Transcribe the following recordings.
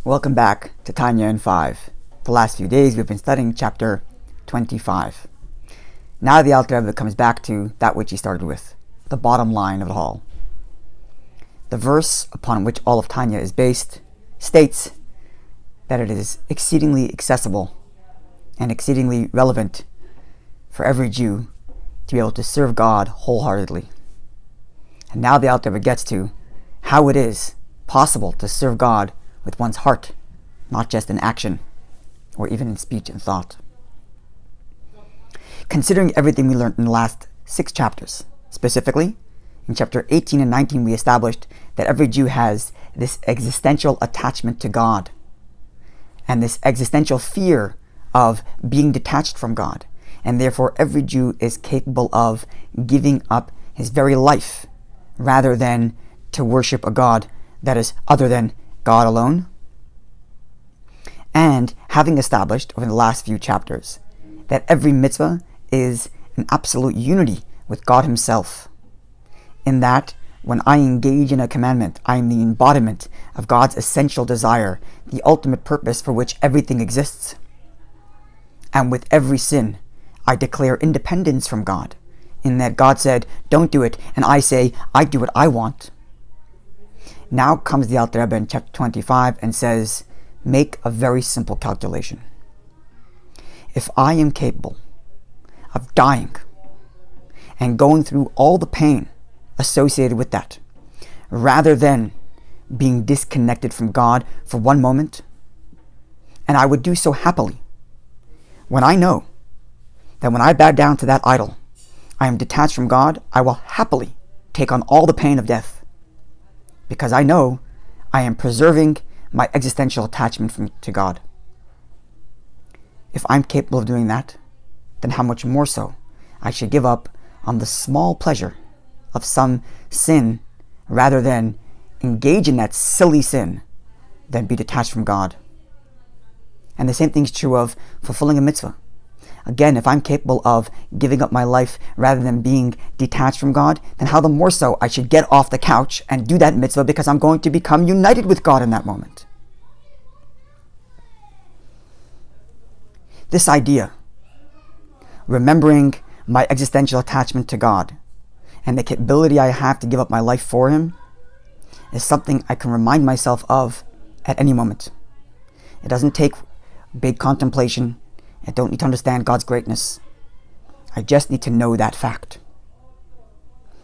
Welcome back to Tanya in 5. The last few days we've been studying chapter 25. Now the Alter Rebbe comes back to that which he started with, the bottom line of it all. The verse upon which all of Tanya is based states that it is exceedingly accessible and exceedingly relevant for every Jew to be able to serve God wholeheartedly. And now the Alter Rebbe gets to how it is possible to serve God with one's heart, not just in action or even in speech and thought. Considering everything we learned in the last 6 chapters, specifically in chapter 18 and 19 we established that every Jew has this existential attachment to God and this existential fear of being detached from God, and therefore every Jew is capable of giving up his very life rather than to worship a God that is other than God alone. And having established over the last few chapters that every mitzvah is an absolute unity with God himself, in that when I engage in a commandment, I am the embodiment of God's essential desire, the ultimate purpose for which everything exists. And with every sin, I declare independence from God, in that God said, don't do it, and I say, I do what I want. Now comes the Alter Rebbe in chapter 25 and says, make a very simple calculation. If I am capable of dying and going through all the pain associated with that, rather than being disconnected from God for one moment, and I would do so happily, when I know that when I bow down to that idol, I am detached from God, I will happily take on all the pain of death, because I know I am preserving my existential attachment to God. If I'm capable of doing that, then how much more so I should give up on the small pleasure of some sin rather than engage in that silly sin than be detached from God. And the same thing is true of fulfilling a mitzvah. Again, if I'm capable of giving up my life rather than being detached from God, then how the more so I should get off the couch and do that mitzvah, because I'm going to become united with God in that moment. This idea, remembering my existential attachment to God and the capability I have to give up my life for Him, is something I can remind myself of at any moment. It doesn't take big contemplation. I don't need to understand God's greatness. I just need to know that fact.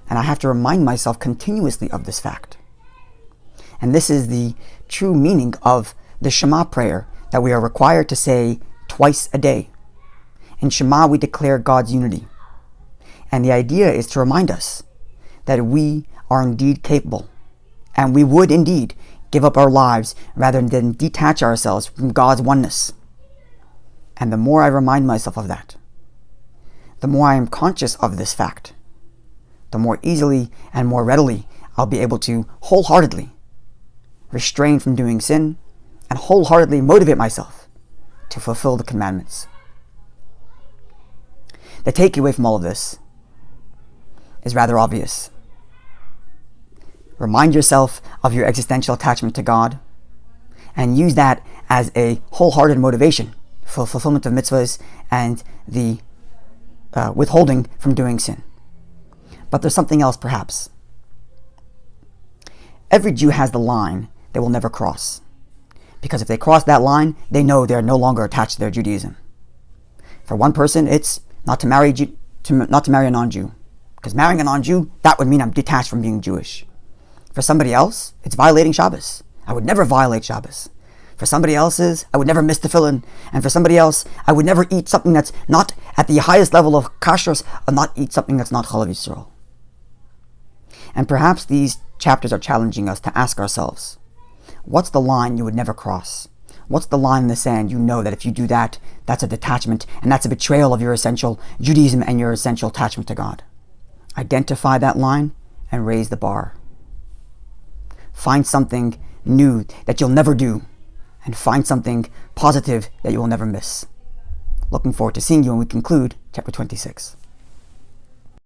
And I have to remind myself continuously of this fact. And this is the true meaning of the Shema prayer that we are required to say twice a day. In Shema we declare God's unity. And the idea is to remind us that we are indeed capable, and we would indeed give up our lives rather than detach ourselves from God's oneness. And the more I remind myself of that, the more I am conscious of this fact, the more easily and more readily I'll be able to wholeheartedly restrain from doing sin and wholeheartedly motivate myself to fulfill the commandments. The takeaway from all of this is rather obvious. Remind yourself of your existential attachment to God and use that as a wholehearted motivation for fulfillment of mitzvahs and the withholding from doing sin. But there's something else perhaps. Every Jew has the line they will never cross, because if they cross that line, they know they're no longer attached to their Judaism. For one person, it's not to marry a non-Jew, because marrying a non-Jew, that would mean I'm detached from being Jewish. For somebody else, it's violating Shabbos. I would never violate Shabbos. For somebody else's, I would never miss tefillin. And for somebody else, I would never eat something that's not at the highest level of kashrus, or not eat something that's not chalav Yisrael. And perhaps these chapters are challenging us to ask ourselves, what's the line you would never cross? What's the line in the sand you know that if you do that, that's a detachment, and that's a betrayal of your essential Judaism and your essential attachment to God? Identify that line and raise the bar. Find something new that you'll never do, and find something positive that you will never miss. Looking forward to seeing you when we conclude chapter 26.